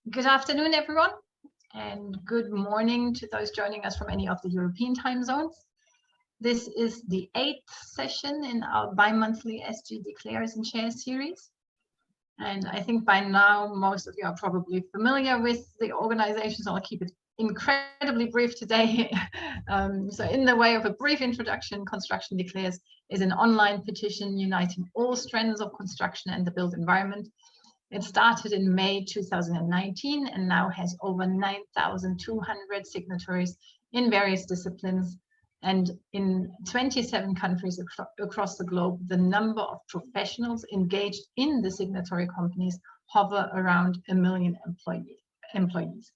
Good afternoon, everyone, and good morning to those joining us from any of the European time zones. This is the 8th session in our bi-monthly SG Declares and Shares series. And I think by now, most of you are probably familiar with the organization, so I'll keep it incredibly brief today. So in the way of a brief introduction, Construction Declares is an online petition uniting all strands of construction and the built environment. It started in May 2019 and now has over 9,200 signatories in various disciplines. And in 27 countries across the globe, the number of professionals engaged in the signatory companies hover around 1 million employees.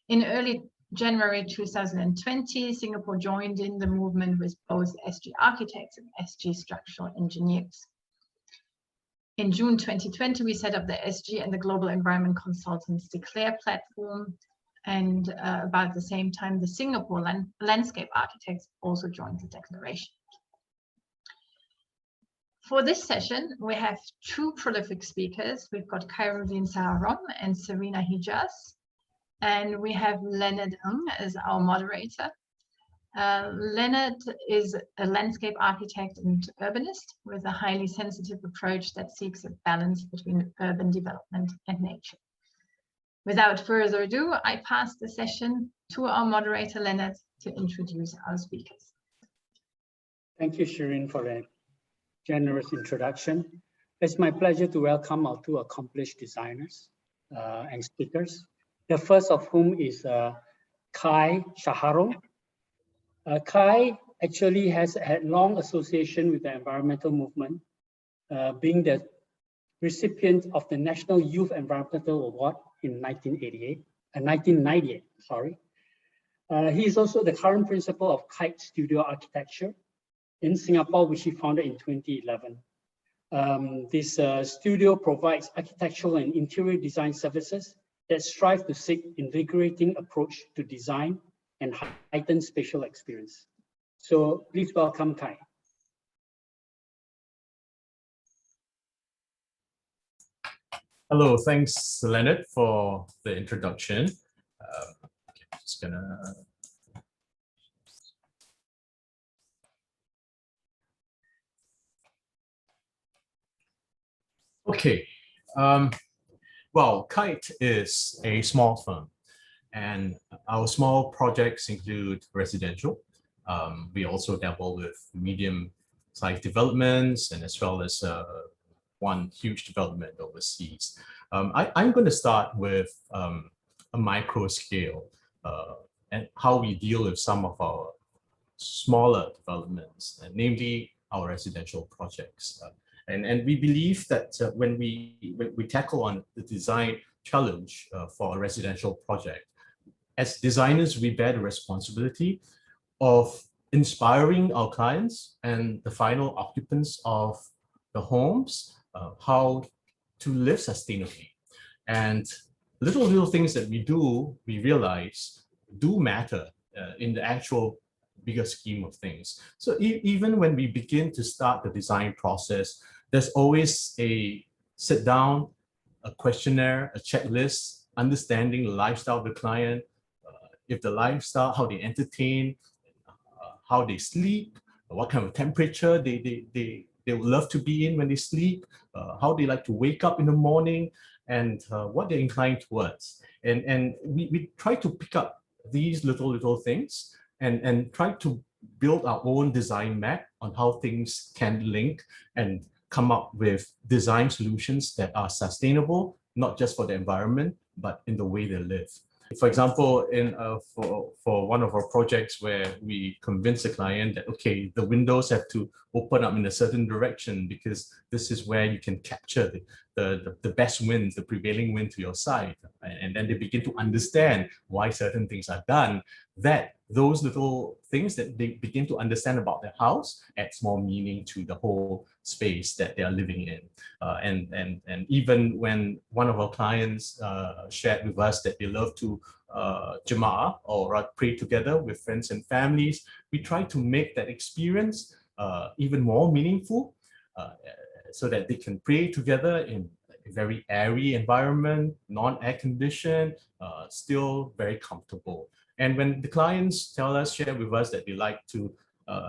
In early January 2020, Singapore joined in the movement with both SG architects and SG structural engineers. In June 2020, we set up the SG and the Global Environment Consultants Declare platform. And about the same time, the Singapore landscape architects also joined the declaration. For this session, we have two prolific speakers. We've got Khairudin Saharom and Serina Hijjas. And we have Leonard Ng as our moderator. Leonard is a landscape architect and urbanist with a highly sensitive approach that seeks a balance between urban development and nature. Without further ado, I pass the session to our moderator, Leonard, to introduce our speakers. Thank you, Serina, for a generous introduction. It's my pleasure to welcome our two accomplished designers and speakers. The first of whom is Kai Saharom. Kai actually has had long association with the environmental movement, being the recipient of the National Youth Environmental Award in 1998. He is also the current principal of Kite Studio Architecture in Singapore, which he founded in 2011. This studio provides architectural and interior design services that strive to seek invigorating approach to design and heighten spatial experience. So please welcome Kai. Hello, thanks Leonard for the introduction. Just gonna okay. Well, Kite is a small firm. And our small projects include residential. We also dabble with medium-sized developments and as well as one huge development overseas. I'm going to start with a micro scale and how we deal with some of our smaller developments, namely our residential projects. And we believe that when we tackle on the design challenge for a residential project, as designers, we bear the responsibility of inspiring our clients and the final occupants of the homes how to live sustainably. And little things that we do, we realize do matter in the actual bigger scheme of things. So even when we begin to start the design process, there's always a sit down, a questionnaire, a checklist, understanding the lifestyle of the client, if the lifestyle, how they entertain, how they sleep, what kind of temperature they would love to be in when they sleep, how they like to wake up in the morning, and what they're inclined towards. And we try to pick up these little things and try to build our own design map on how things can link and come up with design solutions that are sustainable, not just for the environment, but in the way they live. For example, for one of our projects where we convince the client that, okay, the windows have to open up in a certain direction because this is where you can capture the best wind, the prevailing wind to your side. And then they begin to understand why certain things are done, that those little things that they begin to understand about their house adds more meaning to the whole space that they are living in. And even when one of our clients shared with us that they love to Jama'ah or pray together with friends and families, we try to make that experience even more meaningful so that they can pray together in a very airy environment, non-air conditioned, still very comfortable. And when the clients share with us that they like to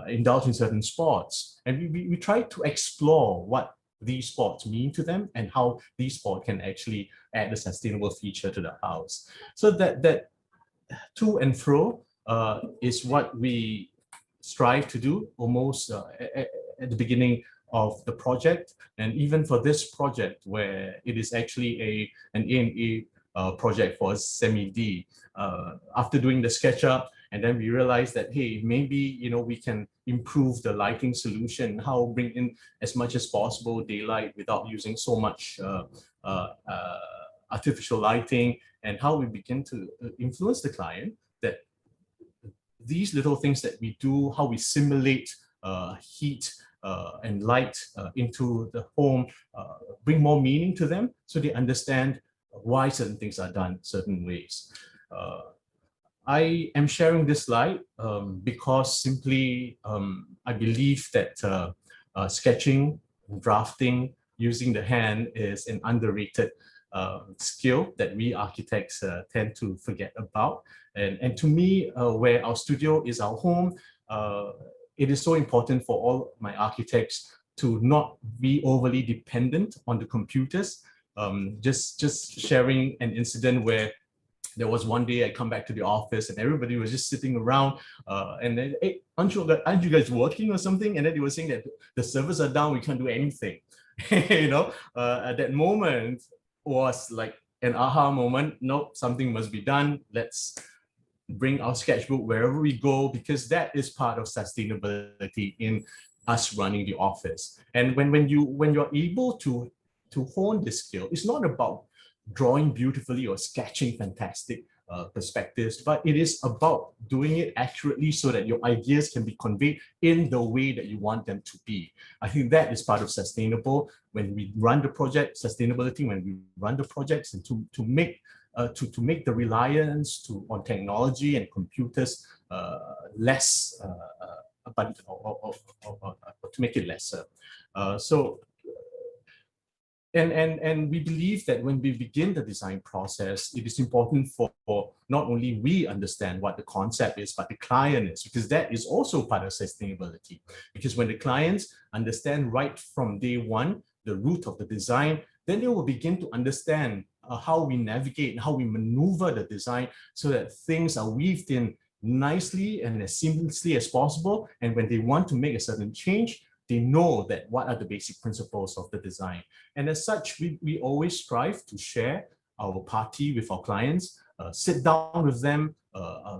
indulge in certain sports, and we try to explore what these sports mean to them and how these sports can actually add a sustainable feature to the house. So that to and fro is what we strive to do almost at the beginning of the project. And even for this project, where it is actually an A&E project for semi-D, after doing the SketchUp, and then we realized that, hey, maybe we can improve the lighting solution, how bring in as much as possible daylight without using so much artificial lighting, and how we begin to influence the client that these little things that we do, how we simulate heat and light into the home, bring more meaning to them, so they understand why certain things are done certain ways. I am sharing this slide because simply I believe that sketching, drafting, using the hand is an underrated skill that we architects tend to forget about. And to me, where our studio is our home, it is so important for all my architects to not be overly dependent on the computers. Just sharing an incident where there was one day I come back to the office and everybody was just sitting around and then, hey, aren't you guys working or something? And then they were saying that the servers are down, we can't do anything. At that moment was like an aha moment. Nope, something must be done. Let's bring our sketchbook wherever we go, because that is part of sustainability in us running the office. And when you're able to hone this skill, it's not about drawing beautifully or sketching fantastic perspectives, but it is about doing it accurately so that your ideas can be conveyed in the way that you want them to be. I think that is part of sustainable when we run the project, sustainability when we run the projects, and to make the reliance on technology and computers less, but to make it lesser. And we believe that when we begin the design process, it is important for not only we understand what the concept is, but the client is, because that is also part of sustainability. Because when the clients understand right from day one the root of the design, then they will begin to understand how we navigate and how we maneuver the design so that things are weaved in nicely and as seamlessly as possible. And when they want to make a certain change, they know that what are the basic principles of the design. And as such, we always strive to share our party with our clients, sit down with them,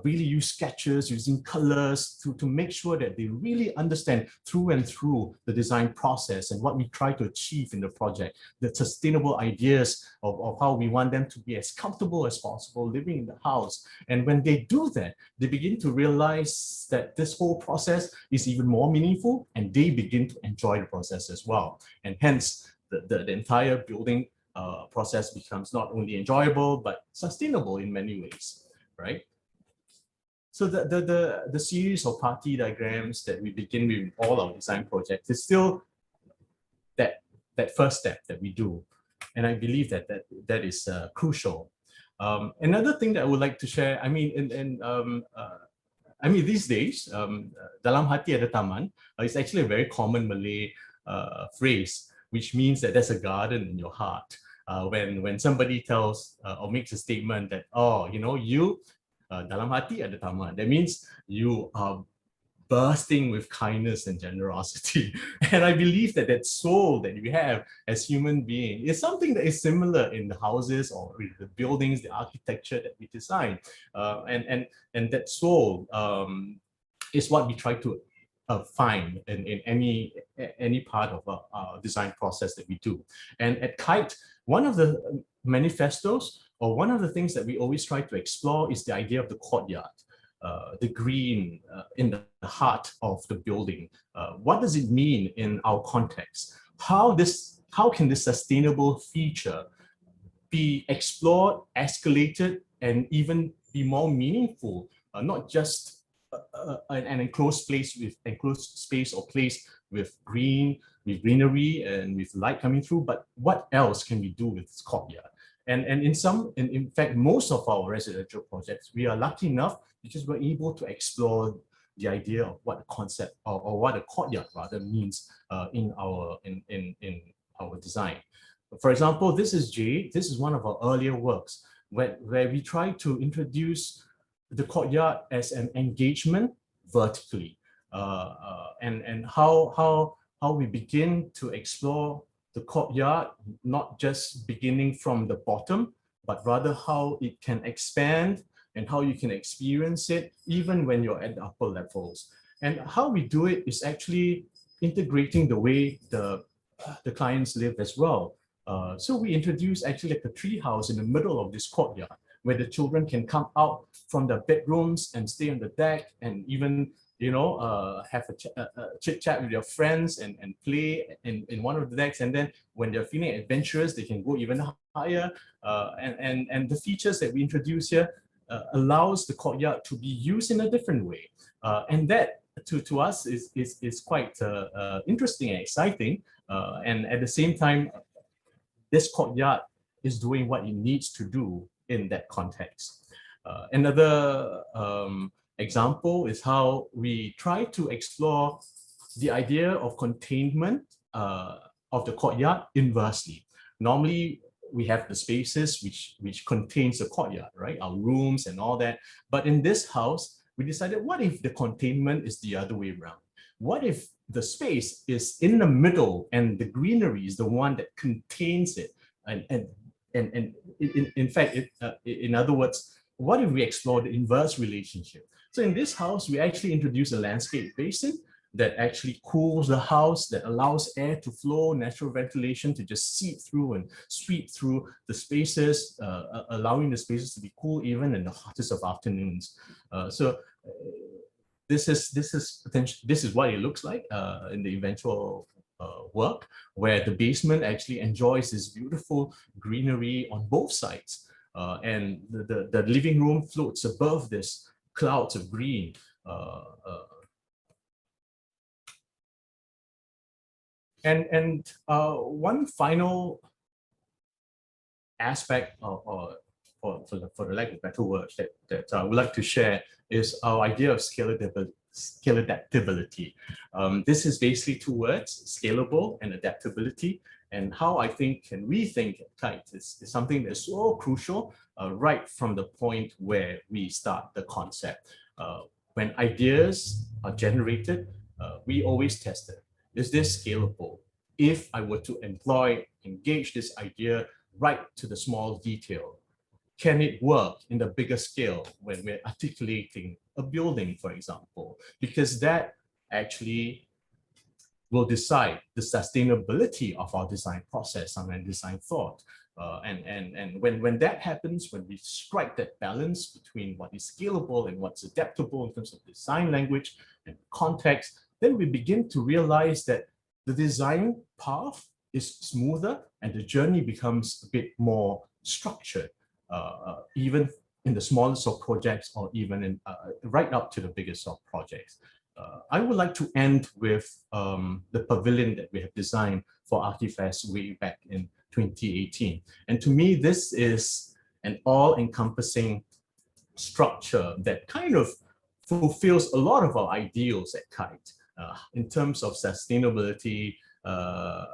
really use sketches, using colors to make sure that they really understand through and through the design process and what we try to achieve in the project, the sustainable ideas of how we want them to be as comfortable as possible living in the house. And when they do that, they begin to realize that this whole process is even more meaningful, and they begin to enjoy the process as well. And hence, the entire building process becomes not only enjoyable, but sustainable in many ways, right? So the series of party diagrams that we begin with all our design projects is still that first step that we do. And I believe that is crucial. Another thing that I would like to share, I mean, these days, dalam hati ada taman is actually a very common Malay phrase, which means that there's a garden in your heart. When somebody tells or makes a statement that, oh, you dalam hati ada taman, that means you are bursting with kindness and generosity. And I believe that soul that we have as human beings is something that is similar in the houses or in the buildings, the architecture that we design. And that soul is what we try to find in any part of our design process that we do. And at Kite, one of the manifestos, or one of the things that we always try to explore, is the idea of the courtyard, the green in the heart of the building. What does it mean in our context? How can this sustainable feature be explored, escalated, and even be more meaningful, not just an enclosed space or place with greenery and with light coming through, but what else can we do with this courtyard? And in fact, most of our residential projects, we are lucky enough because we're able to explore the idea of what the concept or what a courtyard rather means in our design. For example, this is Jade. This is one of our earlier works where we try to introduce the courtyard as an engagement vertically, and how we begin to explore the courtyard, not just beginning from the bottom, but rather how it can expand and how you can experience it even when you're at the upper levels. And how we do it is actually integrating the way the clients live as well. So we introduce actually like a tree house in the middle of this courtyard where the children can come out from their bedrooms and stay on the deck and even have a chit chat with your friends and play in one of the decks. And then when they're feeling adventurous, they can go even higher. And the features that we introduce here allows the courtyard to be used in a different way. And that to us is quite interesting and exciting. And at the same time, this courtyard is doing what it needs to do in that context. Another example is how we try to explore the idea of containment of the courtyard inversely. Normally, we have the spaces which contains the courtyard, right? Our rooms and all that. But in this house, we decided, what if the containment is the other way around? What if the space is in the middle and the greenery is the one that contains it? And in fact, in other words, what if we explore the inverse relationship? So in this house, we actually introduce a landscape basin that actually cools the house, that allows air to flow, natural ventilation to just seep through and sweep through the spaces, allowing the spaces to be cool even in the hottest of afternoons. This is what it looks like in the eventual work, where the basement actually enjoys this beautiful greenery on both sides. And the living room floats above this clouds of green. And one final aspect for the lack of better words that I would like to share is our idea of scale adaptability. This is basically two words, scalable and adaptability. And how I think and we think at Kite is something that's so crucial right from the point where we start the concept. When ideas are generated, we always test it. Is this scalable? If I were to engage this idea right to the small detail, can it work in the bigger scale when we're articulating a building, for example? Because that actually will decide the sustainability of our design process and design thought. And when that happens, when we strike that balance between what is scalable and what's adaptable in terms of design language and context, then we begin to realize that the design path is smoother and the journey becomes a bit more structured, even in the smallest of projects or even in, right up to the biggest of projects. I would like to end with the pavilion that we have designed for Artifest way back in 2018. And to me, this is an all-encompassing structure that kind of fulfills a lot of our ideals at Kite in terms of sustainability, how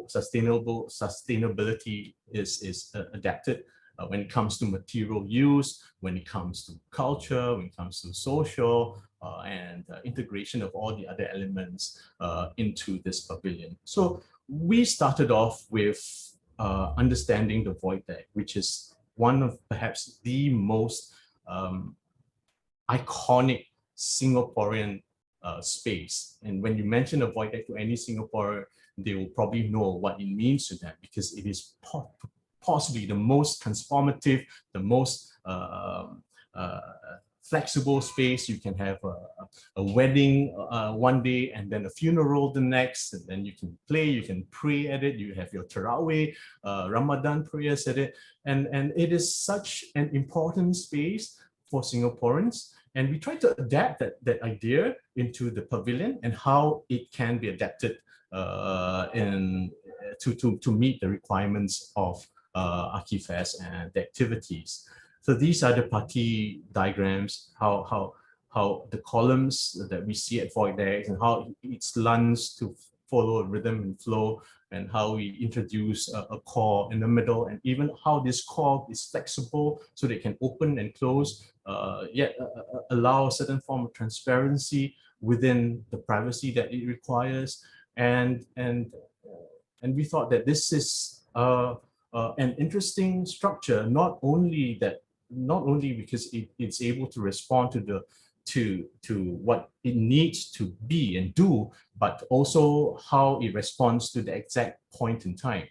sustainability is adapted when it comes to material use, when it comes to culture, when it comes to social, and integration of all the other elements into this pavilion. So we started off with understanding the void deck, which is one of perhaps the most iconic Singaporean space. And when you mention a void deck to any Singaporean, they will probably know what it means to them, because it is possibly the most transformative, the most flexible space. You can have a wedding one day and then a funeral the next, and then you can play, you can pray at it, you have your Tarawih, Ramadan prayers at it. And it is such an important space for Singaporeans. And we try to adapt that idea into the pavilion and how it can be adapted to meet the requirements of Archifest and the activities. So these are the party diagrams, how the columns that we see at Void Decks and how it slants to follow a rhythm and flow, and how we introduce a core in the middle, and even how this core is flexible so they can open and close, yet allow a certain form of transparency within the privacy that it requires. And we thought that this is an interesting structure, not only because it's able to respond to what it needs to be and do, but also how it responds to the exact point in time.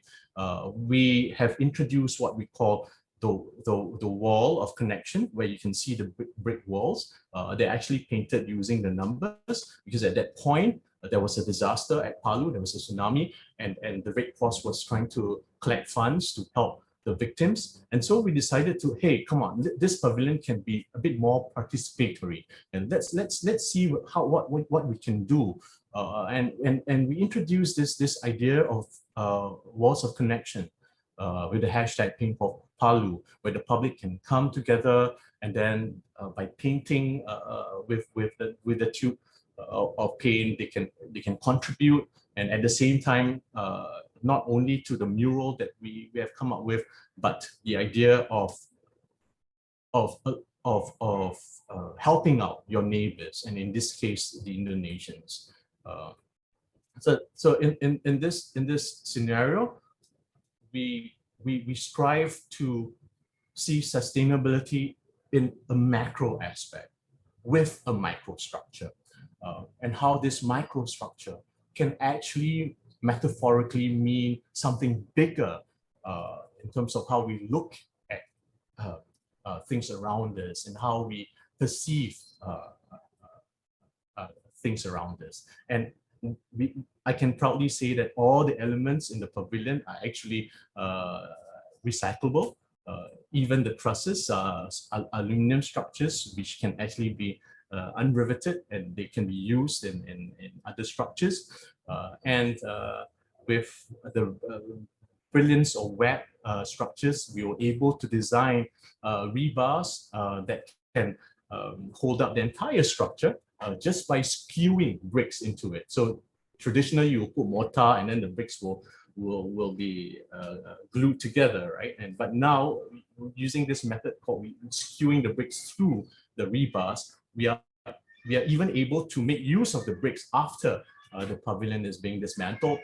We have introduced what we call the wall of connection, where you can see the brick walls. They're actually painted using the numbers, because at that point there was a disaster at Palu, there was a tsunami, and the Red Cross was trying to collect funds to help the victims. And so we decided to, hey, come on, this pavilion can be a bit more participatory, and let's see what we can do. And we introduced this idea of walls of connection with the hashtag Pink for Palu, where the public can come together, and then by painting with the tube of paint, they can contribute, and at the same time, not only to the mural that we have come up with, but the idea of helping out your neighbors, and in this case, the Indonesians. So in this scenario, we strive to see sustainability in a macro aspect with a microstructure, and how this microstructure can actually metaphorically mean something bigger in terms of how we look at things around us and how we perceive things around us. And I can proudly say that all the elements in the pavilion are actually recyclable. Even the trusses are aluminum structures, which can actually be unriveted, and they can be used in other structures. And with the brilliance of web structures, we were able to design rebars that can hold up the entire structure just by skewing bricks into it. So traditionally, you put mortar, and then the bricks will be glued together, right? But now, using this method called skewing the bricks through the rebars, we are even able to make use of the bricks after the pavilion is being dismantled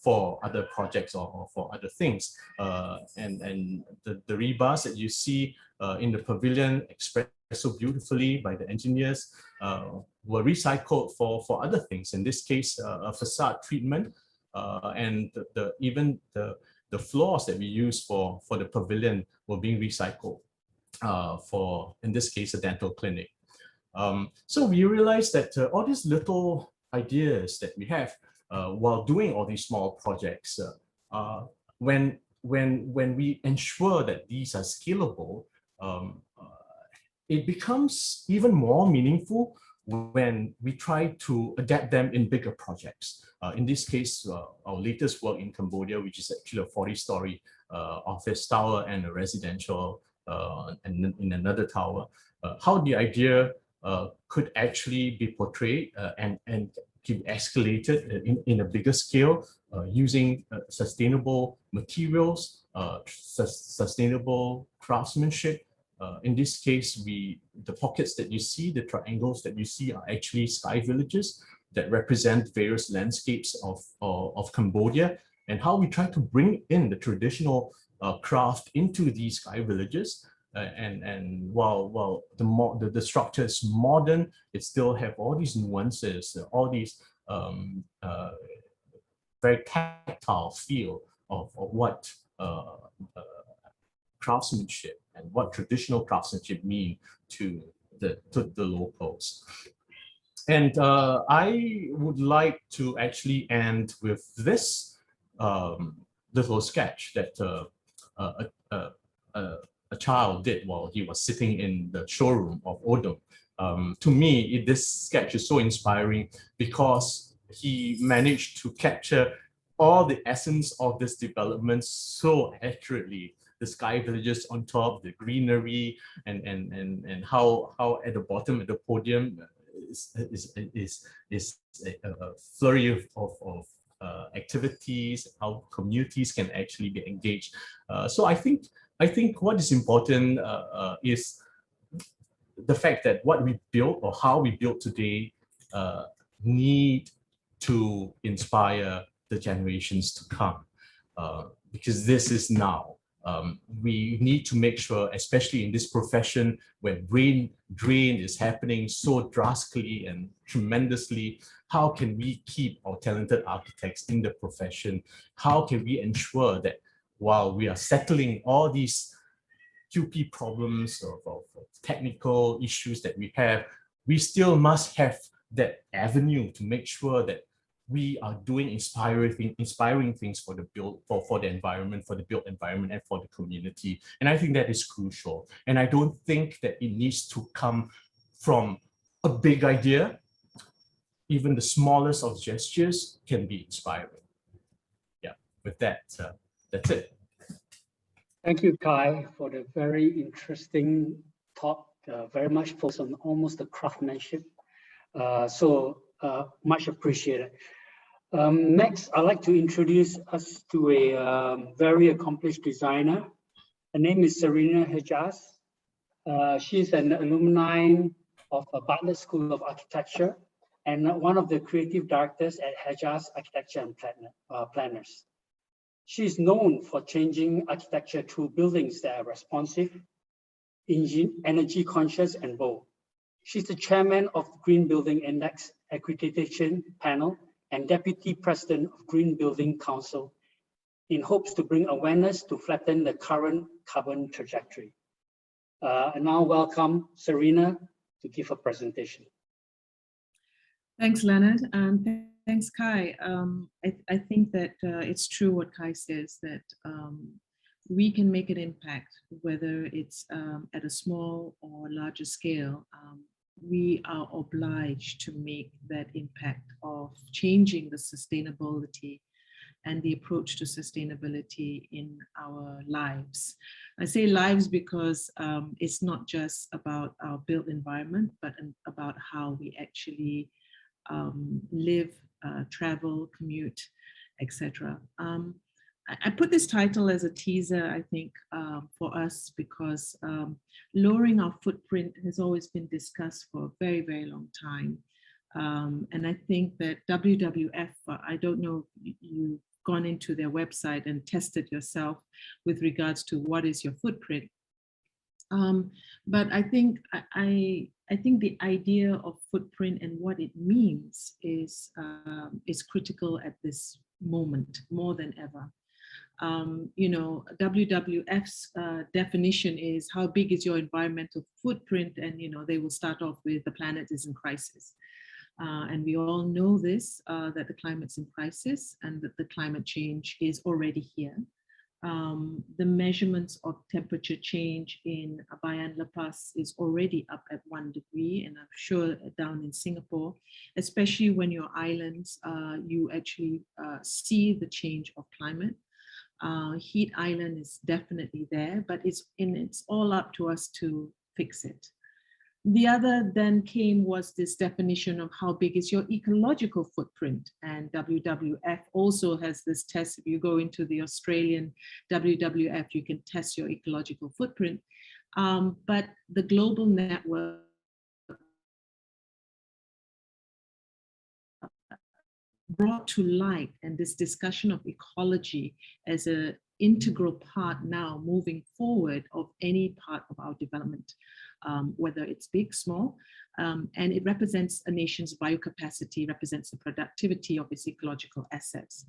for other projects or for other things. And the rebars that you see in the pavilion, expressed so beautifully by the engineers, were recycled for other things. In this case, a facade treatment, and even the floors that we use for the pavilion were being recycled for, in this case, a dental clinic. So we realized that all these little ideas that we have while doing all these small projects, when we ensure that these are scalable, it becomes even more meaningful when we try to adapt them in bigger projects. In this case, our latest work in Cambodia, which is actually a 40-story office tower and a residential and in another tower, how the idea could actually be portrayed and be escalated in a bigger scale using sustainable materials, sustainable craftsmanship. In this case, the pockets that you see, the triangles that you see, are actually sky villages that represent various landscapes of Cambodia, and how we try to bring in the traditional craft into these sky villages. And while the structure is modern, it still have all these nuances, all these very tactile feel of what craftsmanship and what traditional craftsmanship mean to the locals. And I would like to actually end with this little sketch that a child did while he was sitting in the showroom of Odom. To me, this sketch is so inspiring because he managed to capture all the essence of this development so accurately. The sky villages on top, the greenery, and how at the bottom of the podium is a flurry of activities, how communities can actually be engaged. So I think what is important is the fact that what we built or how we built today need to inspire the generations to come, because this is now. We need to make sure, especially in this profession where brain drain is happening so drastically and tremendously, how can we keep our talented architects in the profession? How can we ensure that while we are settling all these QP problems of technical issues that we have, we still must have that avenue to make sure that we are doing inspiring things for the environment, for the built environment, and for the community. And I think that is crucial. And I don't think that it needs to come from a big idea. Even the smallest of gestures can be inspiring. Yeah, with that, that's it. Thank you, Kai, for the very interesting talk, very much focused on almost the craftsmanship. Much appreciated. Next, I'd like to introduce us to a very accomplished designer. Her name is Serina Hijjas. She's an alumni of Bartlett School of Architecture and one of the creative directors at Hijjas Architecture and Planners. She is known for changing architecture through buildings that are responsive, energy conscious, and bold. She's the chairman of the Green Building Index Accreditation Panel and Deputy President of Green Building Council in hopes to bring awareness to flatten the current carbon trajectory. And now welcome Serina to give a presentation. Thanks, Leonard, and thanks, Kai. I think that it's true what Kai says, that we can make an impact, whether it's at a small or larger scale. We are obliged to make that impact of changing the sustainability and the approach to sustainability in our lives. I say lives because it's not just about our built environment, but about how we actually live, travel, commute, etc. I put this title as a teaser, I think, for us because lowering our footprint has always been discussed for a very, very long time. And I think that WWF, I don't know if you've gone into their website and tested yourself with regards to what is your footprint. But I think the idea of footprint and what it means is critical at this moment more than ever. WWF's definition is how big is your environmental footprint, and they will start off with the planet is in crisis. And we all know this, that the climate's in crisis and that the climate change is already here. The measurements of temperature change in Bayan La Paz is already up at 1 degree, and I'm sure down in Singapore, especially when you're islands, you actually see the change of climate. Heat island is definitely there, but it's all up to us to fix it. The other then was this definition of how big is your ecological footprint, and WWF also has this test. If you go into the Australian WWF, you can test your ecological footprint, but the global network brought to light, and this discussion of ecology as an integral part now moving forward of any part of our development, whether it's big, small, and it represents a nation's biocapacity, represents the productivity of its ecological assets.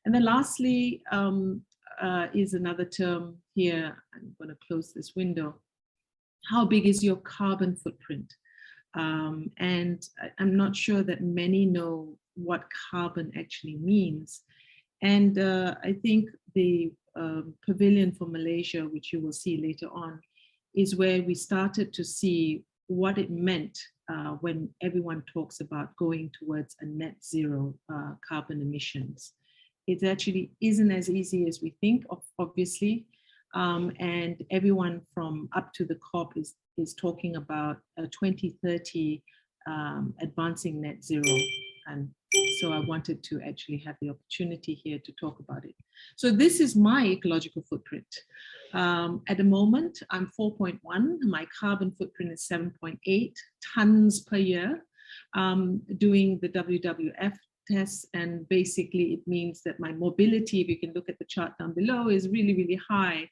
And then lastly is another term here. I'm going to close this window. How big is your carbon footprint? And I'm not sure that many know what carbon actually means. And I think the Pavilion for Malaysia, which you will see later on, is where we started to see what it meant when everyone talks about going towards a net zero carbon emissions. It actually isn't as easy as we think, obviously. And everyone from up to the COP is talking about a 2030 advancing net zero. And so I wanted to actually have the opportunity here to talk about it. So this is my ecological footprint. At the moment, I'm 4.1. My carbon footprint is 7.8 tons per year. Doing the WWF tests, and basically it means that my mobility, if you can look at the chart down below, is really, really high.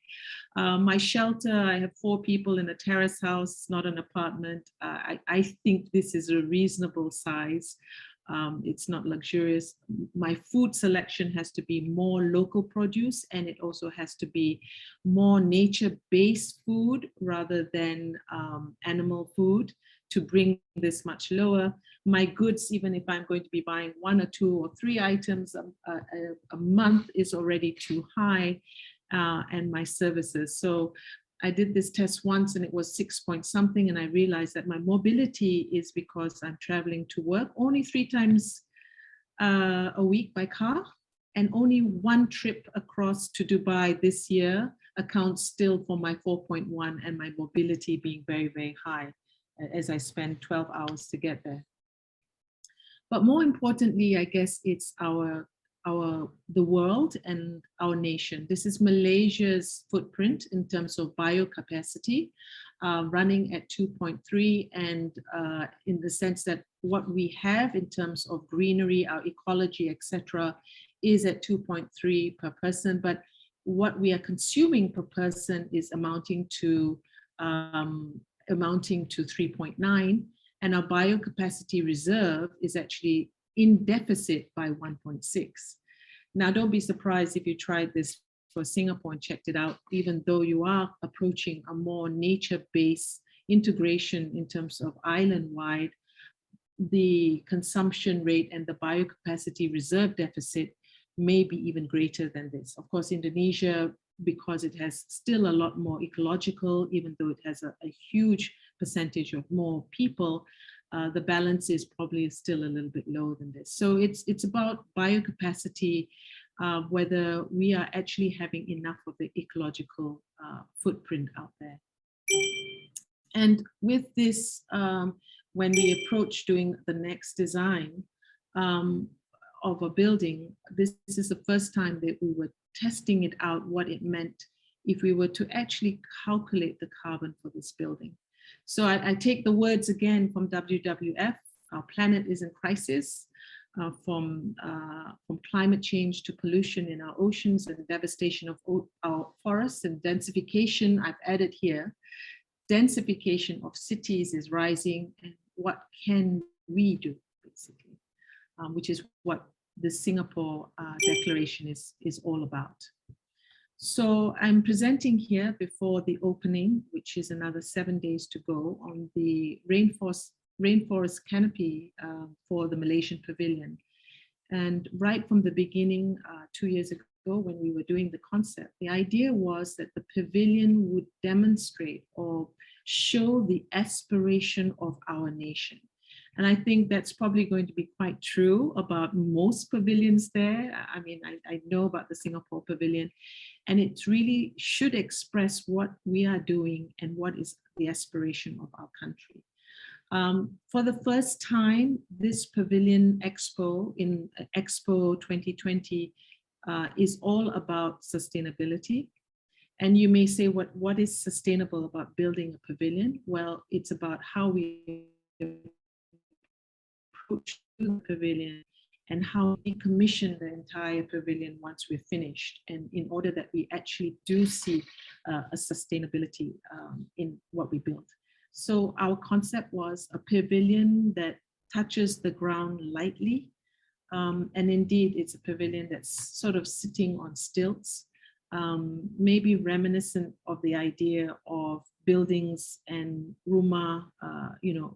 My shelter, I have 4 people in a terrace house, not an apartment. I think this is a reasonable size. It's not luxurious. My food selection has to be more local produce, and it also has to be more nature-based food rather than animal food to bring this much lower. My goods, even if I'm going to be buying 1 or 2 or 3 items a month, is already too high, and my services. So I did this test once and it was 6 point something, and I realized that my mobility is, because I'm traveling to work only 3 times a week by car, and only 1 trip across to Dubai this year accounts still for my 4.1, and my mobility being very, very high, as I spend 12 hours to get there. But more importantly, I guess it's the world and our nation. This is Malaysia's footprint in terms of biocapacity, running at 2.3, and in the sense that what we have in terms of greenery, our ecology, etc., is at 2.3 per person, but what we are consuming per person is amounting to 3.9, and our biocapacity reserve is actually in deficit by 1.6. Now, don't be surprised if you tried this for Singapore and checked it out, even though you are approaching a more nature-based integration in terms of island-wide, the consumption rate and the biocapacity reserve deficit may be even greater than this. Of course, Indonesia, because it has still a lot more ecological, even though it has a huge percentage of more people, the balance is probably still a little bit lower than this. So it's about biocapacity, whether we are actually having enough of the ecological footprint out there. And with this, when we approach doing the next design of a building, this is the first time that we were testing it out, what it meant if we were to actually calculate the carbon for this building. So I take the words again from WWF. Our planet is in crisis, from climate change to pollution in our oceans and devastation of our forests and densification. I've added here, densification of cities is rising, and what can we do, basically, which is what the Singapore Declaration is all about. So I'm presenting here before the opening, which is another 7 days to go, on the rainforest canopy for the Malaysian Pavilion. And right from the beginning, 2 years ago, when we were doing the concept, the idea was that the pavilion would demonstrate or show the aspiration of our nation. And I think that's probably going to be quite true about most pavilions there. I mean, I know about the Singapore Pavilion, and it really should express what we are doing and what is the aspiration of our country. For the first time, this Pavilion Expo in Expo 2020 is all about sustainability. And you may say, what is sustainable about building a pavilion? Well, it's about how we approach the pavilion and how we commission the entire pavilion once we're finished, and in order that we actually do see a sustainability in what we build. So our concept was a pavilion that touches the ground lightly, and indeed it's a pavilion that's sort of sitting on stilts, maybe reminiscent of the idea of buildings and rumah,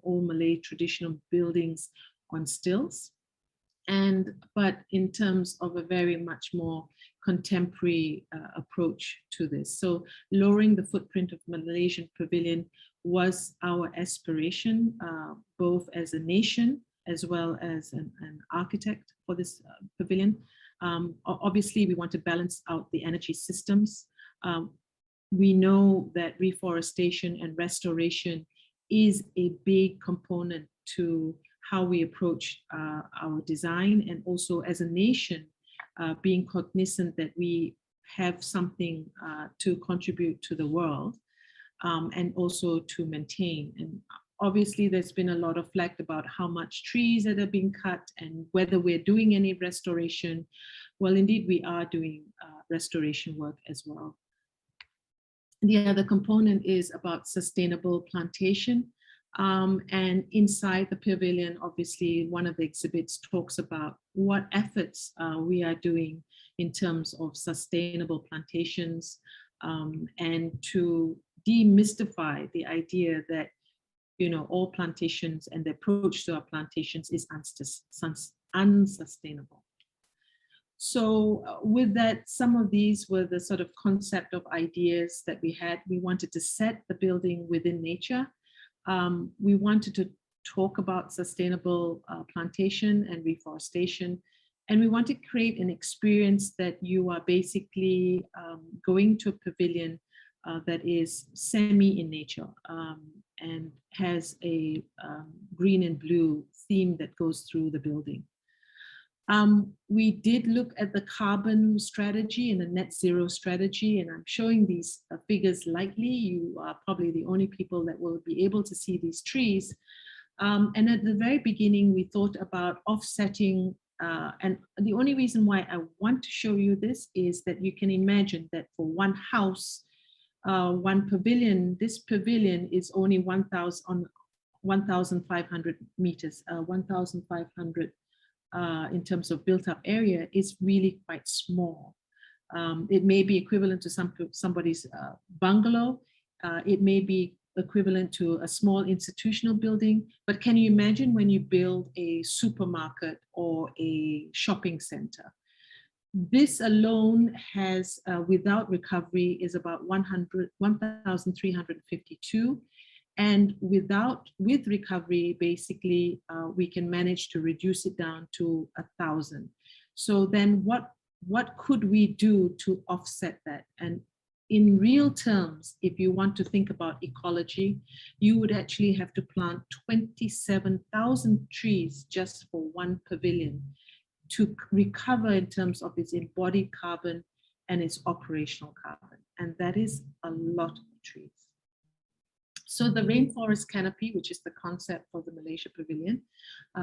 old Malay traditional buildings on stilts. But in terms of a very much more contemporary approach to this. So lowering the footprint of Malaysian Pavilion was our aspiration, both as a nation as well as an architect for this pavilion. Obviously, we want to balance out the energy systems. We know that reforestation and restoration is a big component to how we approach our design, and also as a nation, being cognizant that we have something to contribute to the world, and also to maintain. And obviously there's been a lot of flack about how much trees that are being cut and whether we're doing any restoration. Well, indeed, we are doing restoration work as well. The other component is about sustainable plantation. And inside the pavilion, obviously, one of the exhibits talks about what efforts we are doing in terms of sustainable plantations, and to demystify the idea that, you know, all plantations and the approach to our plantations is unsustainable. So with that, some of these were the sort of concept of ideas that we had. We wanted to set the building within nature. We wanted to talk about sustainable plantation and reforestation. And we want to create an experience that you are basically going to a pavilion that is semi in nature, and has a green and blue theme that goes through the building. We did look at the carbon strategy and the net zero strategy, and I'm showing these figures lightly. You are probably the only people that will be able to see these trees. And at the very beginning, we thought about offsetting, and the only reason why I want to show you this is that you can imagine that for one house, one pavilion, this pavilion is only 1,500 meters, 1,500 in terms of built up area is really quite small. It may be equivalent to somebody's bungalow. It may be equivalent to a small institutional building, but can you imagine when you build a supermarket or a shopping center? This alone has, without recovery, is about 1,352. And with recovery, basically, we can manage to reduce it down to 1,000. So then what could we do to offset that? And in real terms, if you want to think about ecology, you would actually have to plant 27,000 trees just for one pavilion to recover in terms of its embodied carbon and its operational carbon. And that is a lot of trees. So the rainforest canopy, which is the concept for the Malaysia Pavilion,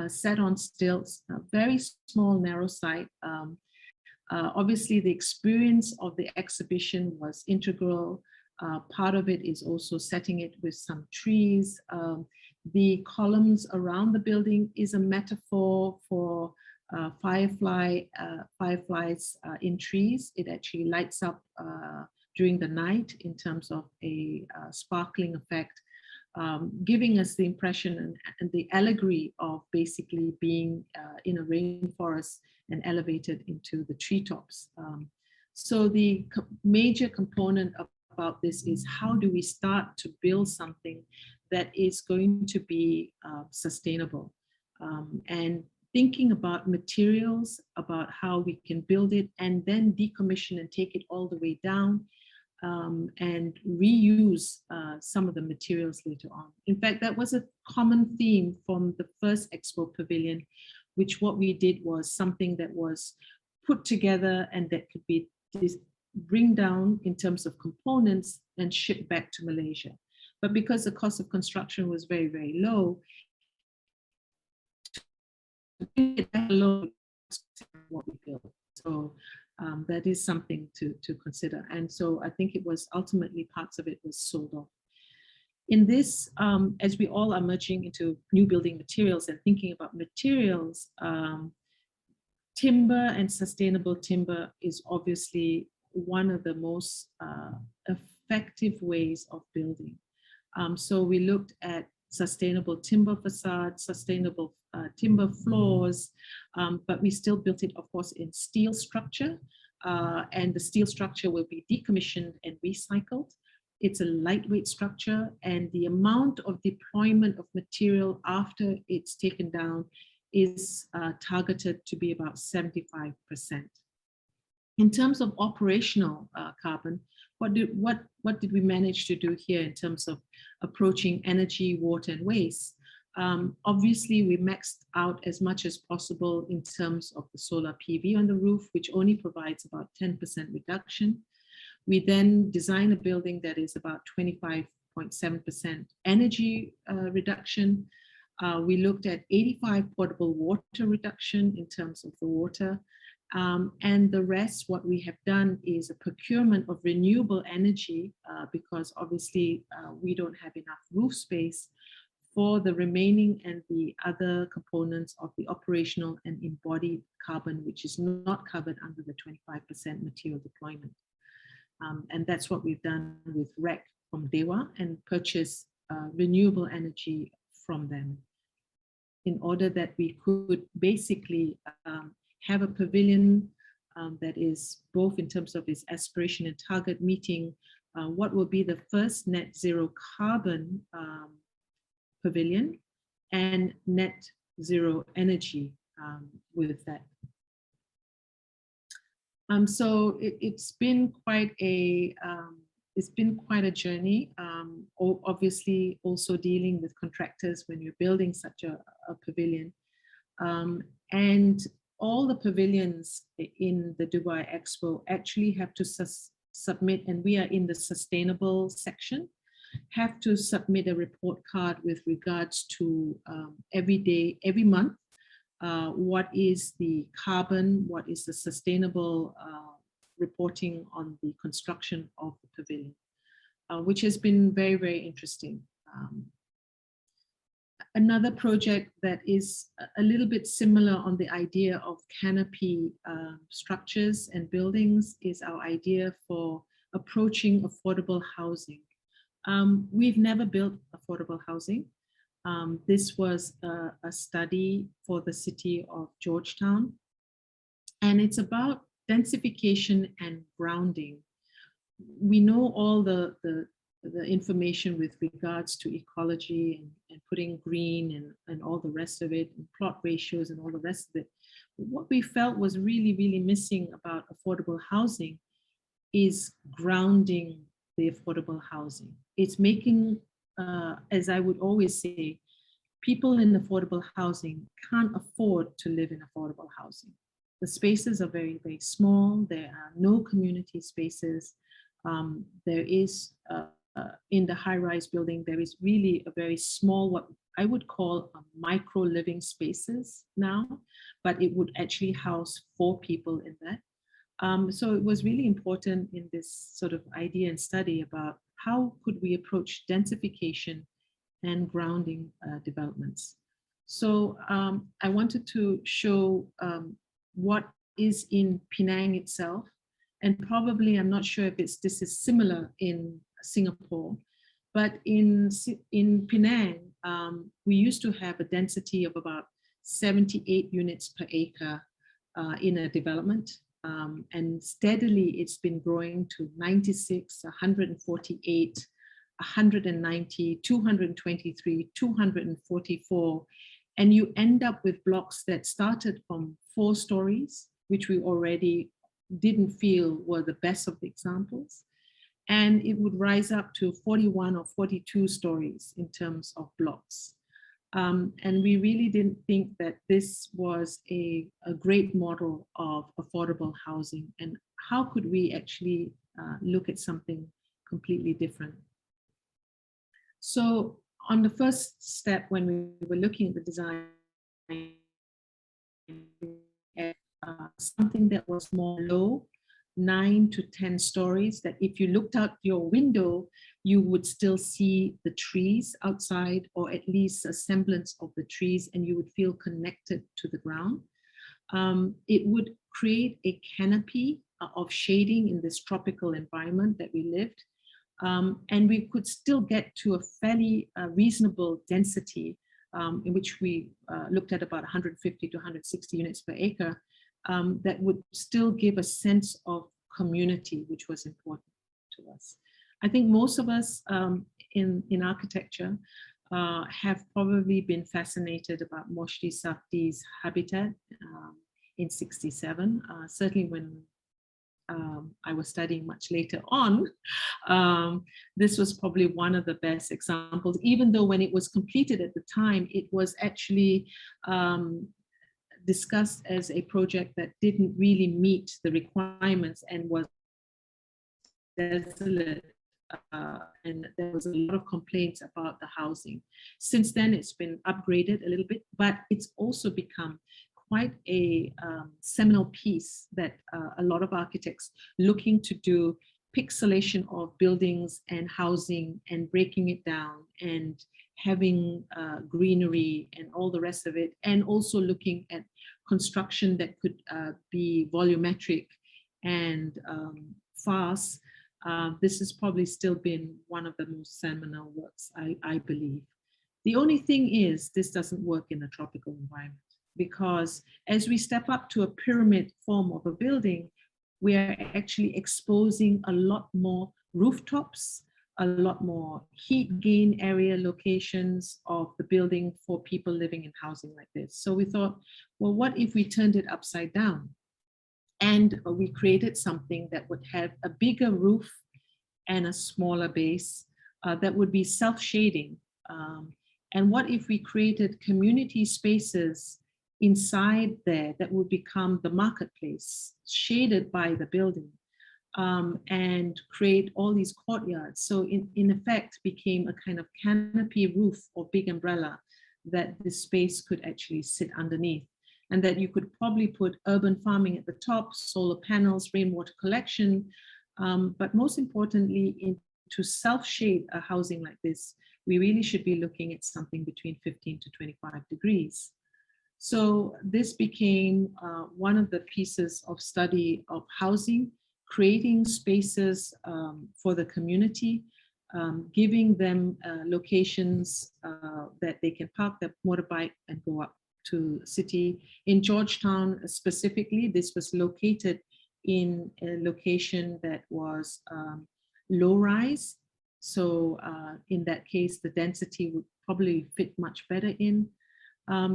sat on stilts, a very small, narrow site. Obviously, the experience of the exhibition was integral. Part of it is also setting it with some trees. The columns around the building is a metaphor for fireflies in trees. It actually lights up during the night in terms of a sparkling effect, giving us the impression and the allegory of basically being in a rainforest and elevated into the treetops. So the major component about this is how do we start to build something that is going to be sustainable, and thinking about materials, about how we can build it and then decommission and take it all the way down, and reuse some of the materials later on. In fact, that was a common theme from the first Expo Pavilion, which what we did was something that was put together and that could be bring down in terms of components and shipped back to Malaysia. But because the cost of construction was very, very low, what we built. So that is something to consider. And so I think it was ultimately parts of it was sold off. In this, as we all are merging into new building materials and thinking about materials, timber and sustainable timber is obviously one of the most effective ways of building. So we looked at sustainable timber facades, sustainable timber floors, but we still built it, of course, in steel structure. and the steel structure will be decommissioned and recycled. It's a lightweight structure, and the amount of deployment of material after it's taken down is targeted to be about 75%. In terms of operational carbon, what did we manage to do here in terms of approaching energy, water, and waste? Obviously, we maxed out as much as possible in terms of the solar PV on the roof, which only provides about 10% reduction. We then designed a building that is about 25.7% energy reduction. We looked at 85 portable water reduction in terms of the water. And the rest, what we have done is a procurement of renewable energy because obviously we don't have enough roof space for the remaining and the other components of the operational and embodied carbon, which is not covered under the 25% material deployment. And that's what we've done with REC from Dewa and purchase renewable energy from them in order that we could basically have a pavilion that is both in terms of its aspiration and target meeting what will be the first net zero carbon pavilion and net zero energy with that. So it's been quite a journey. Obviously, also dealing with contractors when you're building such a pavilion, and all the pavilions in the Dubai Expo actually have to submit, and we are in the sustainable section, have to submit a report card with regards to every month. What is the carbon, what is the sustainable reporting on the construction of the pavilion, which has been very, very interesting. Another project that is a little bit similar on the idea of canopy structures and buildings is our idea for approaching affordable housing. We've never built affordable housing. This was a study for the city of Georgetown, and it's about densification and grounding. We know all the information with regards to ecology and putting green and all the rest of it, and plot ratios and all the rest of it. But what we felt was really, really missing about affordable housing is grounding the affordable housing. It's making, as I would always say, people in affordable housing can't afford to live in affordable housing. The spaces are very, very small. There are no community spaces. There is, in the high-rise building, there is really a very small, what I would call micro living spaces now, but it would actually house 4 people in that. So it was really important in this sort of idea and study about how could we approach densification and grounding developments. So I wanted to show what is in Penang itself, and probably I'm not sure if this is similar in Singapore, but in Penang, we used to have a density of about 78 units per acre in a development. And steadily it's been growing to 96, 148, 190, 223, 244. And you end up with blocks that started from 4 stories, which we already didn't feel were the best of the examples. And it would rise up to 41 or 42 stories in terms of blocks. And we really didn't think that this was a great model of affordable housing, and how could we actually look at something completely different. So on the first step, when we were looking at the design, something that was more low, 9 to 10 stories, that if you looked out your window, you would still see the trees outside, or at least a semblance of the trees, and you would feel connected to the ground. It would create a canopy of shading in this tropical environment that we lived. And we could still get to a fairly reasonable density in which we looked at about 150 to 160 units per acre. that would still give a sense of community, which was important to us. I think most of us in architecture have probably been fascinated about Moshti Safdie's habitat in '67, certainly when I was studying much later on. This was probably one of the best examples, even though when it was completed at the time, it was actually discussed as a project that didn't really meet the requirements and was desolate. And there was a lot of complaints about the housing. Since then, it's been upgraded a little bit, but it's also become quite a seminal piece that a lot of architects looking to do pixelation of buildings and housing and breaking it down and having greenery and all the rest of it, and also looking at construction that could be volumetric and fast. This has probably still been one of the most seminal works, I believe. The only thing is, this doesn't work in a tropical environment, because as we step up to a pyramid form of a building, we are actually exposing a lot more rooftops, a lot more heat gain area locations of the building for people living in housing like this. So we thought, well, what if we turned it upside down? And we created something that would have a bigger roof and a smaller base that would be self-shading. And what if we created community spaces inside there that would become the marketplace, shaded by the building, and create all these courtyards. So in effect became a kind of canopy roof or big umbrella that the space could actually sit underneath, and that you could probably put urban farming at the top, solar panels, rainwater collection, but most importantly, to self-shade a housing like this, we really should be looking at something between 15 to 25 degrees. So this became one of the pieces of study of housing, creating spaces for the community, giving them locations that they can park their motorbike and go up to city. In Georgetown specifically, this was located in a location that was low rise. So in that case, the density would probably fit much better in.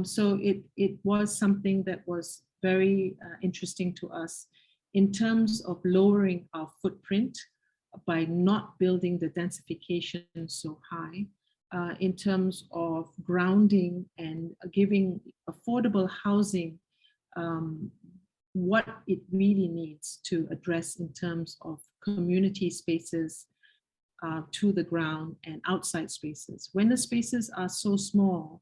So it was something that was very interesting to us in terms of lowering our footprint by not building the densification so high, in terms of grounding and giving affordable housing what it really needs to address in terms of community spaces to the ground and outside spaces. When the spaces are so small,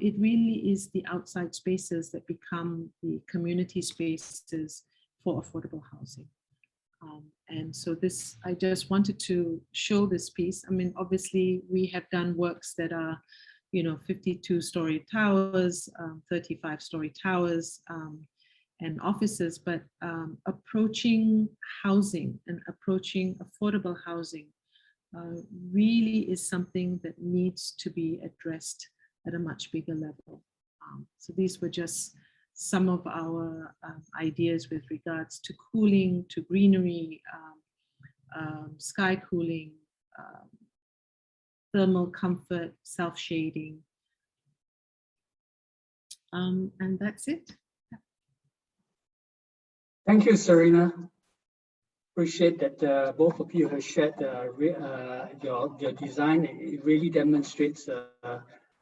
it really is the outside spaces that become the community spaces for affordable housing. And so this, I just wanted to show this piece. I mean, obviously we have done works that are, 52-story towers, 35-story towers, and offices, but approaching housing and approaching affordable housing really is something that needs to be addressed at a much bigger level. So these were just some of our ideas with regards to cooling, to greenery, sky cooling, thermal comfort, self-shading. And that's it. Thank you, Serina. Appreciate that both of you have shared your design. It really demonstrates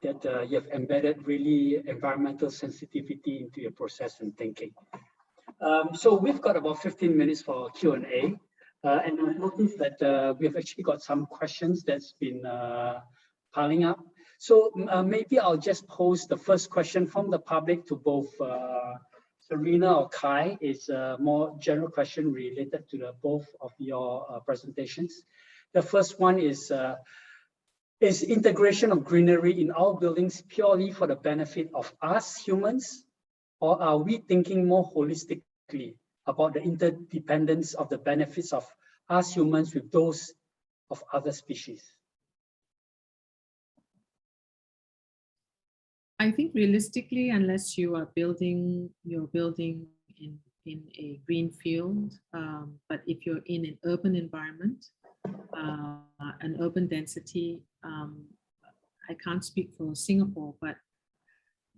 that you have embedded really environmental sensitivity into your process and thinking. So we've got about 15 minutes for Q&A. And I noticed that we've actually got some questions that's been piling up. So maybe I'll just pose the first question from the public to both Serina or Khai. It's a more general question related to both of your presentations. The first one is integration of greenery in our buildings purely for the benefit of us humans, or are we thinking more holistically about the interdependence of the benefits of us humans with those of other species? I think realistically, unless you are building your building a green field, but if you're in an urban environment, an urban density, I can't speak for Singapore, but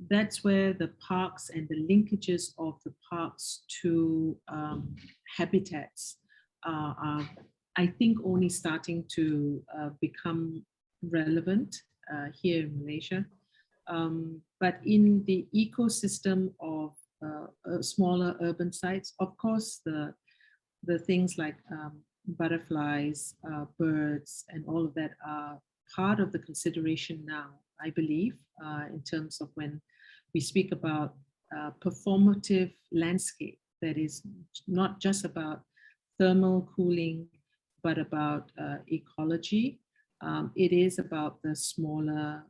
that's where the parks and the linkages of the parks to habitats are, I think, only starting to become relevant here in Malaysia. But in the ecosystem of smaller urban sites, of course, the things like butterflies, birds, and all of that are part of the consideration now, I believe, in terms of when we speak about performative landscape that is not just about thermal cooling, but about ecology. It is about the smaller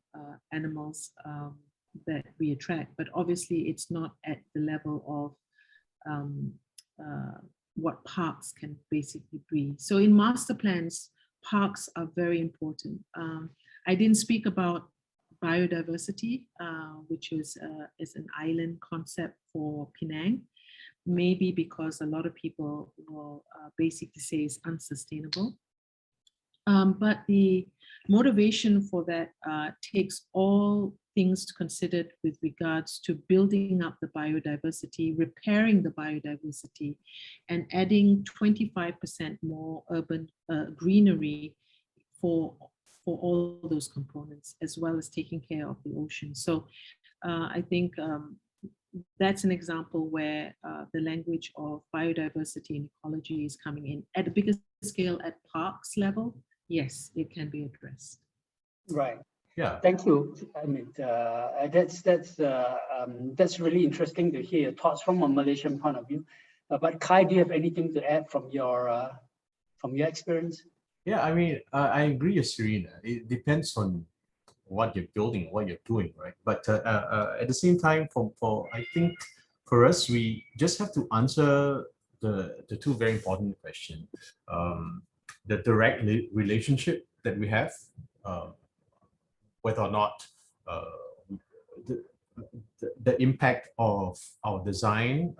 animals that we attract, but obviously it's not at the level of what parks can basically be. So in master plans, parks are very important. I didn't speak about biodiversity, which is an island concept for Penang, maybe because a lot of people will basically say it's unsustainable. But the motivation for that takes all things considered with regards to building up the biodiversity, repairing the biodiversity, and adding 25% more urban greenery for all those components, as well as taking care of the ocean. So I think that's an example where the language of biodiversity and ecology is coming in at a bigger scale at parks level. Yes, it can be addressed. Right. Yeah. Thank you. I mean, that's really interesting to hear your thoughts from a Malaysian point of view. But Khai, do you have anything to add from your experience? Yeah, I mean, I agree with Serina. It depends on what you're building, what you're doing, right? But at the same time, I think for us, we just have to answer the two very important questions. The direct relationship that we have, whether or not the impact of our design,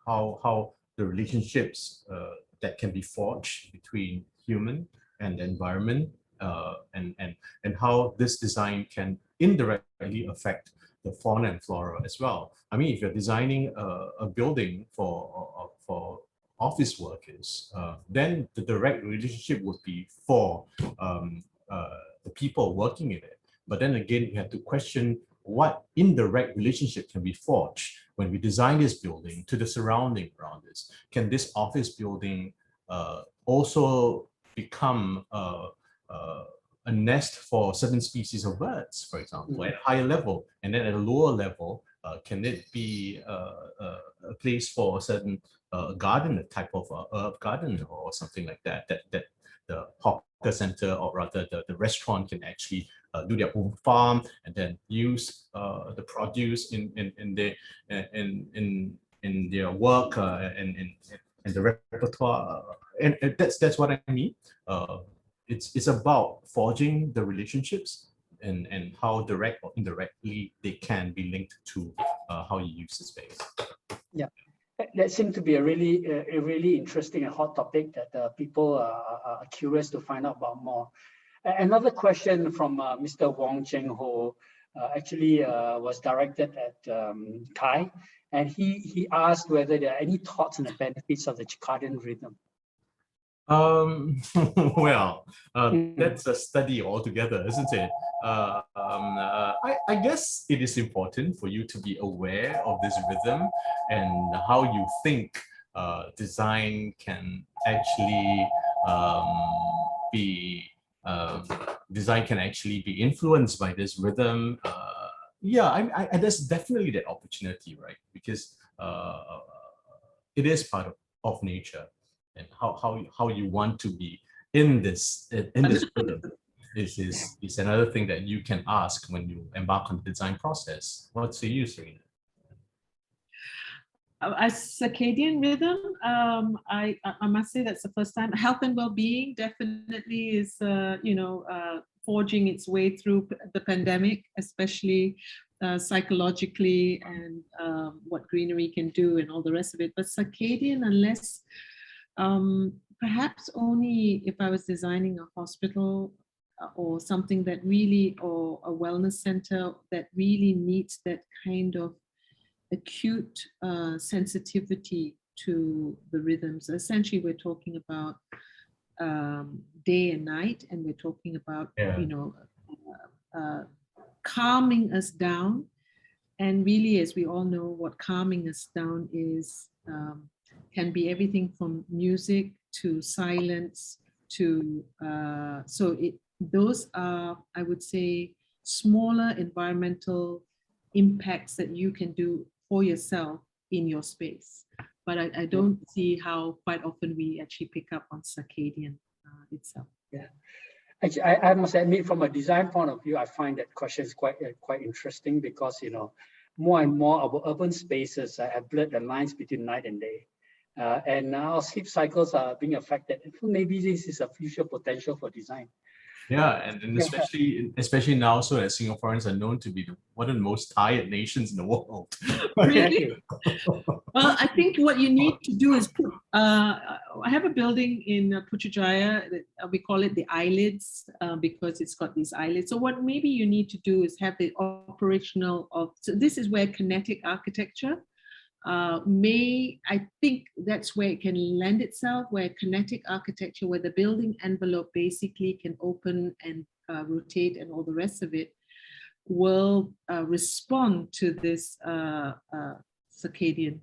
how the relationships that can be forged between human and the environment, and how this design can indirectly affect the fauna and flora as well. I mean, if you're designing a building for office workers, then the direct relationship would be for the people working in it. But then again, you have to question what indirect relationship can be forged when we design this building to the surrounding around this. Can this office building also become a nest for certain species of birds, for example, at a higher level, and then at a lower level, can it be a place for a certain garden, a type of herb garden or something like that, that the hawker center, or rather the restaurant, can actually do their own farm and then use the produce in their work and the repertoire, and that's what I mean. It's about forging the relationships and how direct or indirectly they can be linked to how you use the space. Yeah, that seems to be a really interesting and hot topic that people are curious to find out about more. Another question from Mr. Wong Cheng Ho actually was directed at Khai, and he asked whether there are any thoughts on the benefits of the circadian rhythm. Well, that's a study altogether, isn't it? I guess it is important for you to be aware of this rhythm and how you think design can actually be influenced by this rhythm. Yeah, there's definitely that opportunity, right? Because it is part of nature. And how you want to be in this rhythm is another thing that you can ask when you embark on the design process. What say you, Serina? A circadian rhythm, I must say that's the first time. Health and well-being definitely is forging its way through the pandemic, especially psychologically and what greenery can do and all the rest of it. But circadian, unless perhaps only if I was designing a hospital or something that really, or a wellness center that really needs that kind of acute sensitivity to the rhythms. Essentially, we're talking about day and night, and we're talking about, you know, calming us down. And really, as we all know, what calming us down is, can be everything from music to silence to, those are, I would say, smaller environmental impacts that you can do for yourself in your space. But I don't see how quite often we actually pick up on circadian itself. Yeah, actually, I must admit, from a design point of view, I find that question is quite interesting, because, you know, more and more of our urban spaces have blurred the lines between night and day. And now sleep cycles are being affected. Maybe this is a future potential for design. Yeah, and especially now, so that Singaporeans are known to be one of the most tired nations in the world. Really? Well, I think what you need to do is put, I have a building in Putrajaya, we call it the eyelids, because it's got these eyelids. So what maybe you need to do is have the operational of, so this is where kinetic architecture I think that's where it can lend itself, where kinetic architecture, where the building envelope basically can open and rotate and all the rest of it, will respond to this circadian.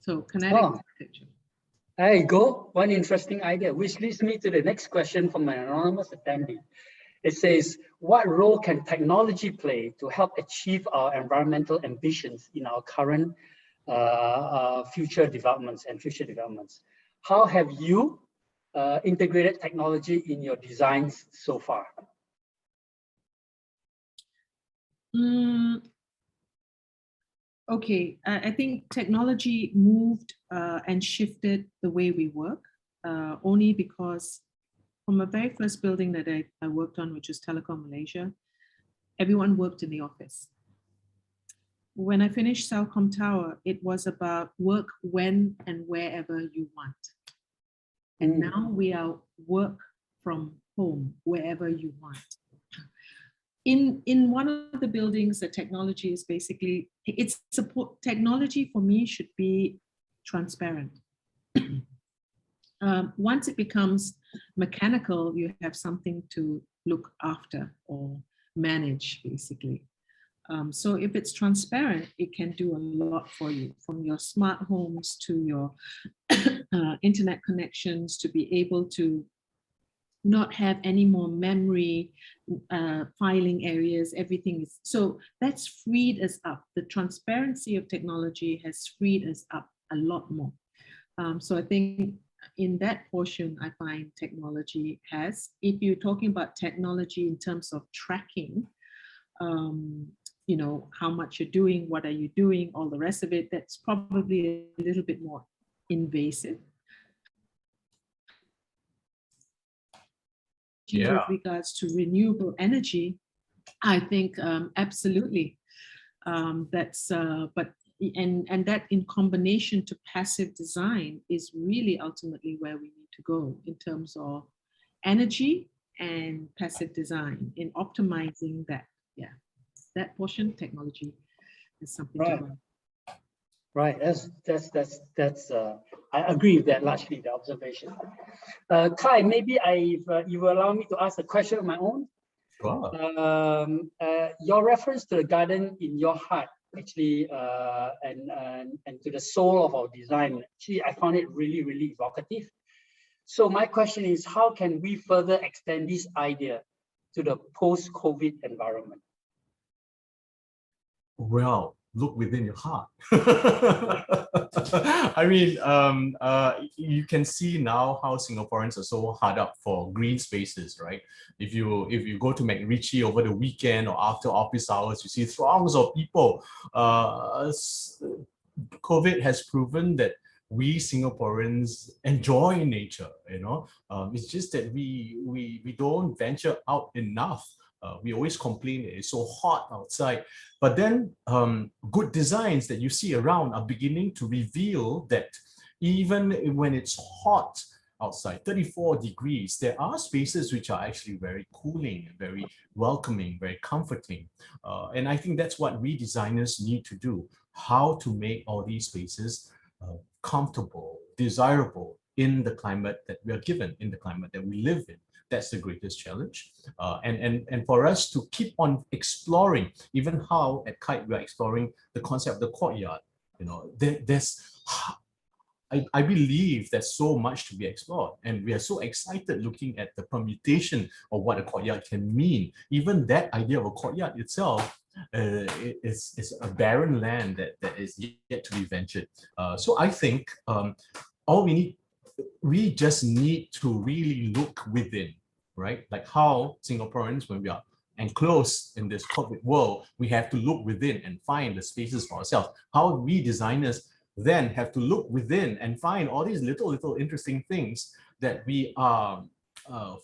So kinetic architecture. There you go, one interesting idea, which leads me to the next question from an anonymous attendee. It says, what role can technology play to help achieve our environmental ambitions in our current future developments? How have you integrated technology in your designs so far? Okay, I think technology moved and shifted the way we work, only because from the very first building that I worked on, which was Telecom Malaysia, everyone worked in the office. When I finished Celcom Tower, it was about work when and wherever you want. And now we are work from home, wherever you want. In one of the buildings, the technology is basically, it's support. Technology for me should be transparent. Once it becomes mechanical, you have something to look after or manage, basically. So if it's transparent, it can do a lot for you, from your smart homes to your internet connections, to be able to not have any more memory filing areas. Everything is, so that's freed us up. The transparency of technology has freed us up a lot more. So I think in that portion, I find technology has, if you're talking about technology in terms of tracking, you know, how much you're doing, what are you doing, all the rest of it, that's probably a little bit more invasive. Yeah. With regards to renewable energy, I think absolutely. That's but and that in combination to passive design is really ultimately where we need to go in terms of energy and passive design in optimizing that. Yeah, that portion, technology is something to learn. Right, that's I agree with that, largely the observation. Khai, maybe you will allow me to ask a question of my own. Wow. Your reference to the garden in your heart, actually, and to the soul of our design, actually, I found it really, really evocative. So my question is, how can we further extend this idea to the post-COVID environment? Well, look within your heart. I mean, you can see now how Singaporeans are so hard up for green spaces, right? If you go to MacRitchie over the weekend or after office hours, you see throngs of people. COVID has proven that we Singaporeans enjoy nature, you know. It's just that we don't venture out enough We always complain that it's so hot outside, but then good designs that you see around are beginning to reveal that even when it's hot outside, 34 degrees, there are spaces which are actually very cooling, very welcoming, very comforting. And I think that's what we designers need to do, how to make all these spaces comfortable, desirable in the climate that we are given, in the climate that we live in. That's the greatest challenge. And for us to keep on exploring, even how at Kite we are exploring the concept of the courtyard. You know, I believe there's so much to be explored, and we are so excited looking at the permutation of what a courtyard can mean. Even that idea of a courtyard itself is a barren land that is yet to be ventured. So I think we just need to really look within, right? Like how Singaporeans, when we are enclosed in this corporate world, we have to look within and find the spaces for ourselves. How we designers then have to look within and find all these little interesting things that we are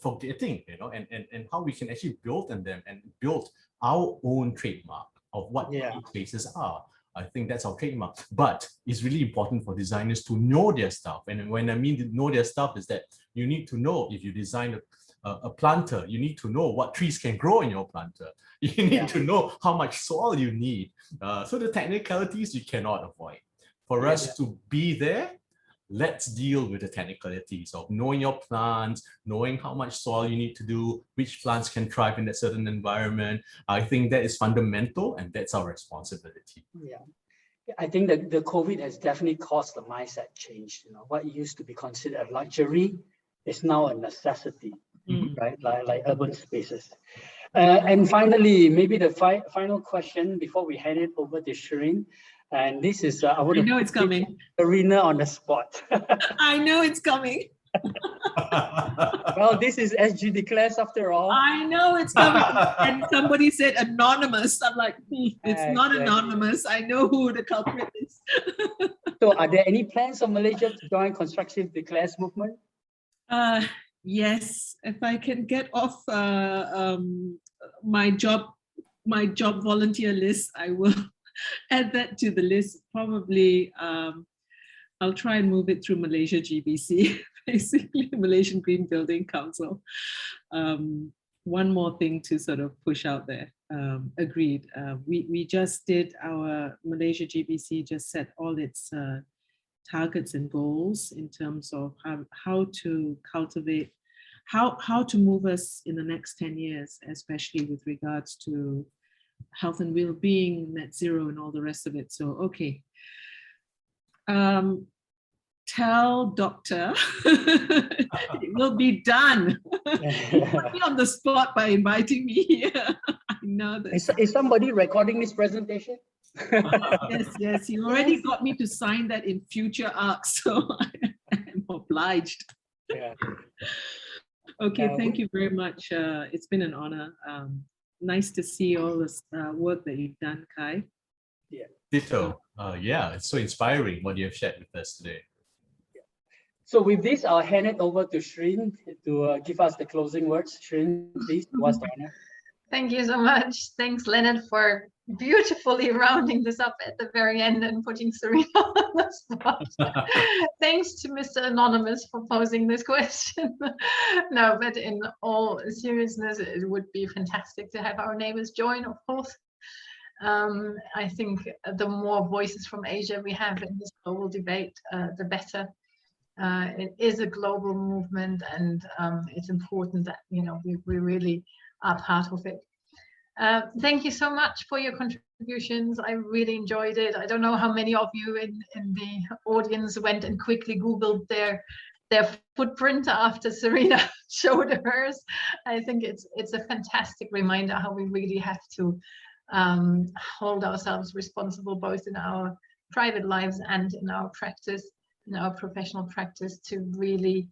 forgetting, you know, and how we can actually build on them and build our own trademark of what these spaces are. I think that's our trademark. But it's really important for designers to know their stuff. And when I mean to know their stuff is that you need to know, if you design a planter, you need to know what trees can grow in your planter. You need to know how much soil you need. So the technicalities you cannot avoid. For us to be there, let's deal with the technicalities of knowing your plants, knowing how much soil you need to do, which plants can thrive in a certain environment. I think that is fundamental, and that's our responsibility. Yeah, I think that the COVID has definitely caused the mindset change. You know, what used to be considered a luxury is now a necessity, right? Like urban spaces. And finally, maybe the final question before we hand it over to Serina. And this is, I know it's coming. Serina on the spot. I know it's coming. Well, this is SG Declares after all. I know it's coming. And somebody said anonymous. I'm like, it's not anonymous. I know who the culprit is. So are there any plans of Malaysia to join Constructive Declares movement? Yes, if I can get off my job volunteer list, I will add that to the list. Probably I'll try and move it through Malaysia GBC, basically Malaysian Green Building Council. One more thing to sort of push out there. Agreed. We just did our Malaysia GBC just set all its targets and goals in terms of how to cultivate, how to move us in the next 10 years, especially with regards to health and well-being, net zero, and all the rest of it. So, okay. Tell doctor it will be done. You put me on the spot by inviting me here. I know that. Is somebody recording this presentation? Yes. You already got me to sign that in future arcs, so I'm obliged. Yeah. Okay, thank you very much. It's been an honor. Nice to see all this work that you've done, Kai. Yeah. Ditto. Yeah, it's so inspiring what you have shared with us today. Yeah. So with this, I'll hand it over to Serina to give us the closing words. Serina, please, what's the honor? Thank you so much. Thanks, Leonard, for beautifully rounding this up at the very end and putting Serina on the spot. Thanks to Mr. Anonymous for posing this question. No, but in all seriousness, it would be fantastic to have our neighbors join, of course. I think the more voices from Asia we have in this global debate, the better. It is a global movement, and it's important that, you know, we really are part of it. Thank you so much for your contributions. I really enjoyed it. I don't know how many of you in the audience went and quickly Googled their footprint after Serina showed hers. I think it's a fantastic reminder how we really have to hold ourselves responsible, both in our private lives and in our practice, in our professional practice, to really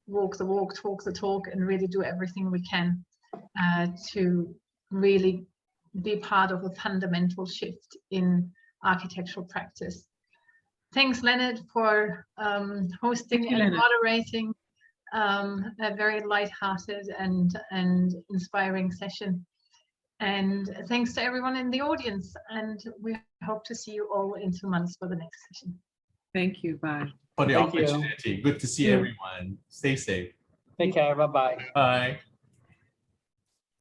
walk the walk, talk the talk, and really do everything we can to really be part of a fundamental shift in architectural practice. Thanks, Leonard, for hosting and moderating a very light-hearted and inspiring session. And thanks to everyone in the audience. And we hope to see you all in 2 months for the next session. Thank you. Bye. For the Thank you. opportunity. Good to see Yeah. everyone. Stay safe. Take care. Bye-bye. Bye.